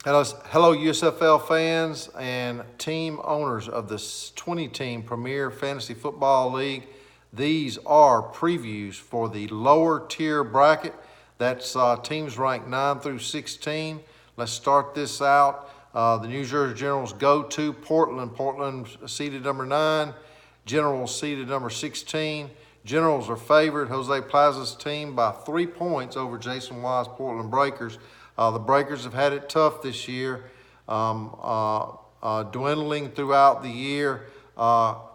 Hello, USFL fans and team owners of the 20-team Premier Fantasy Football League. These are previews for the lower tier bracket. That's teams ranked 9 through 16. Let's start this out. The New Jersey Generals go to Portland. Portland seeded number 9. Generals seeded number 16. Generals are favored. Jose Plaza's team by 3 points over Jason Wise' Portland Breakers. The Breakers have had it tough this year, dwindling throughout the year,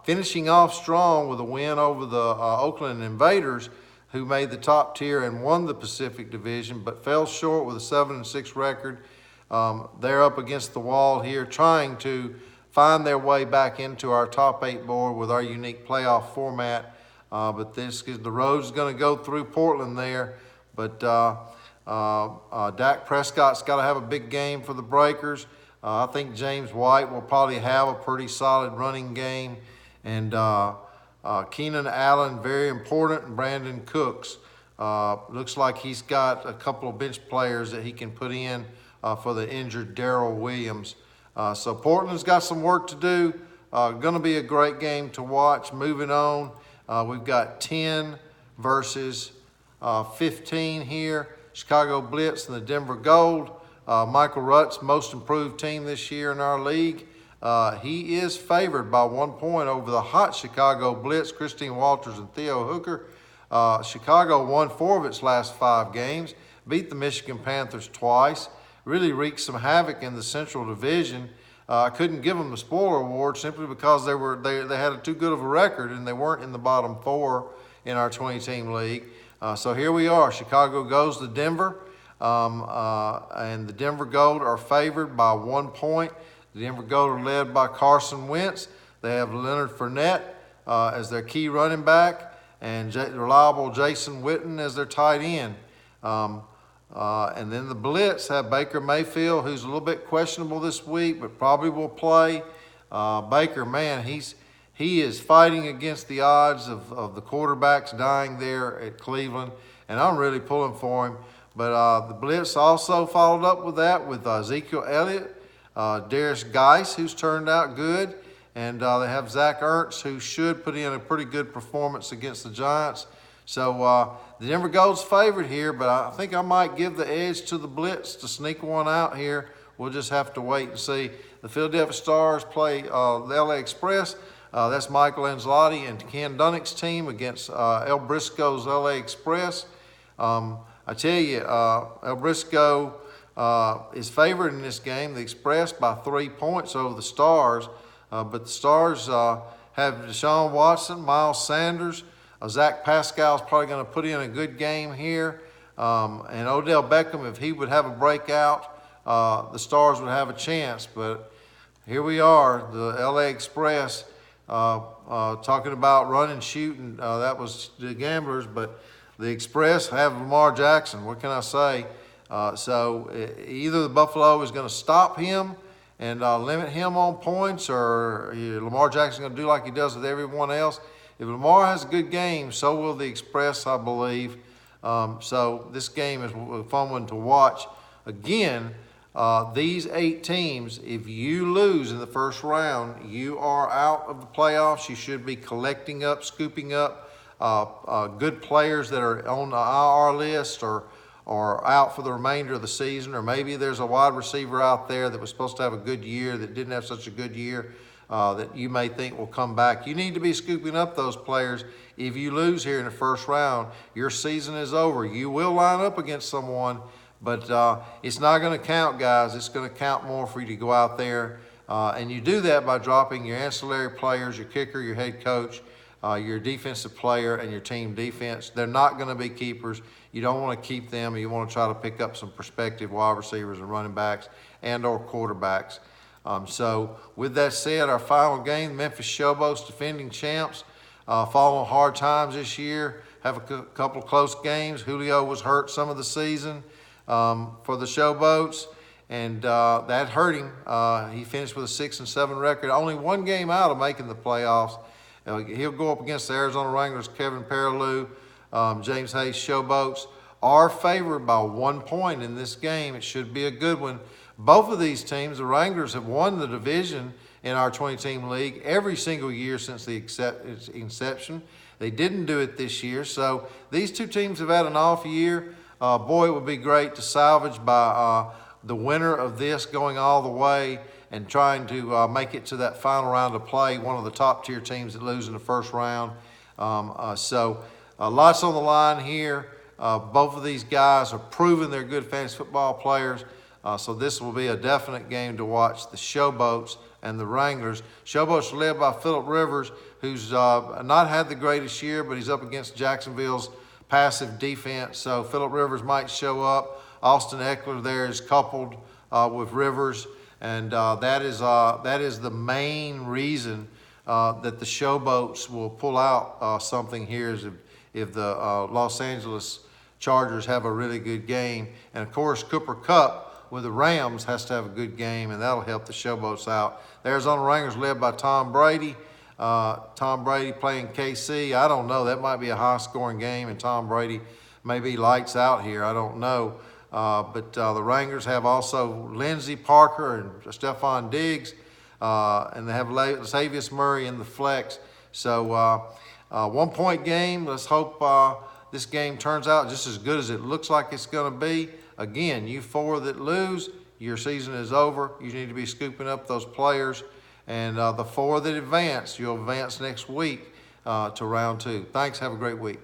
finishing off strong with a win over the Oakland Invaders, who made the top tier and won the Pacific Division, but fell short with a 7-6 record. They're up against the wall here, trying to find their way back into our top 8 board with our unique playoff format. But the road's going to go through Portland there. But Dak Prescott's got to have a big game for the Breakers. I think James White will probably have a pretty solid running game. And Keenan Allen, very important, and Brandon Cooks. Looks like he's got a couple of bench players that he can put in for the injured Darrell Williams. So Portland's got some work to do. Going to be a great game to watch. Moving on, we've got 10 versus 15 here. Chicago Blitz and the Denver Gold. Michael Rutt's most improved team this year in our league. He is favored by 1 point over the hot Chicago Blitz, Christine Walters and Theo Hooker. Chicago won 4 of its last 5 games, beat the Michigan Panthers twice, really wreaked some havoc in the Central Division. I couldn't give them the spoiler award simply because they had too good of a record and they weren't in the bottom 4 in our 20-team league. So here we are. Chicago goes to Denver, and the Denver Gold are favored by 1 point. The Denver Gold are led by Carson Wentz. They have Leonard Fournette as their key running back, and reliable Jason Witten as their tight end. And then the Blitz have Baker Mayfield, who's a little bit questionable this week, but probably will play. Baker, man, he is fighting against the odds of the quarterbacks dying there at Cleveland, and I'm really pulling for him. But the Blitz also followed up with that with Ezekiel Elliott, Darius Geis, who's turned out good, and they have Zach Ertz, who should put in a pretty good performance against the Giants. So the Denver Gold's favored here, but I think I might give the edge to the Blitz to sneak one out here. We'll just have to wait and see. The Philadelphia Stars play the LA Express. That's Michael Ancelotti and Ken Dunnick's team against El Briscoe's LA Express. I tell you, El Briscoe is favored in this game, the Express, by 3 points over the Stars. But the Stars have Deshaun Watson, Miles Sanders. Zach Pascal's probably going to put in a good game here. And Odell Beckham, if he would have a breakout, the Stars would have a chance. But here we are, the LA Express, talking about run and shoot, and that was the Gamblers. But the Express have Lamar Jackson. What can I say? So either the Buffalo is going to stop him and limit him on points, or Lamar Jackson's going to do like he does with everyone else. If Lamar has a good game, so will the Express, I believe. So this game is a fun one to watch. Again, these 8 teams, if you lose in the first round, you are out of the playoffs. You should be collecting up, scooping up good players that are on the IR list or out for the remainder of the season, or maybe there's a wide receiver out there that was supposed to have a good year that didn't have such a good year that you may think will come back. You need to be scooping up those players. If you lose here in the first round, your season is over. You will line up against someone, but it's not going to count, guys. It's going to count more for you to go out there. And you do that by dropping your ancillary players, your kicker, your head coach, your defensive player, and your team defense. They're not going to be keepers. You don't want to keep them. You want to try to pick up some prospective wide receivers and running backs and or quarterbacks. So with that said, our final game, Memphis Showboats, defending champs, following hard times this year, have a couple of close games. Julio was hurt some of the season for the Showboats, and that hurt him. He finished with a 6-7 record, only 1 game out of making the playoffs. He'll go up against the Arizona Wranglers, Kevin Perilou, James Hayes Showboats. are favored by 1 point in this game. It should be a good one. Both of these teams, the Wranglers, have won the division in our 20-team league every single year since the inception. They didn't do it this year, so these two teams have had an off year. Boy, it would be great to salvage by the winner of this going all the way and trying to make it to that final round of play, one of the top-tier teams that lose in the first round. So lots on the line here. Both of these guys are proving they're good fantasy football players. So this will be a definite game to watch. The Showboats and the Wranglers. Showboats are led by Phillip Rivers, who's not had the greatest year, but he's up against Jacksonville's passive defense. So Phillip Rivers might show up. Austin Eckler there is coupled with Rivers, and that is the main reason that the Showboats will pull out something here is if the Los Angeles Chargers have a really good game. And of course, Cooper Kupp with the Rams has to have a good game, and that'll help the Showboats out. The Arizona Wranglers led by Tom Brady. Tom Brady playing KC. I don't know. That might be a high-scoring game, and Tom Brady may be lights out here. I don't know. But the Wranglers have also Lindsey Parker and Stephon Diggs, and they have Latavius Murray in the flex. So 1 point game. Let's hope this game turns out just as good as it looks like it's going to be. Again, you four that lose, your season is over. You need to be scooping up those players. And the four that advance, you'll advance next week to round 2. Thanks. Have a great week.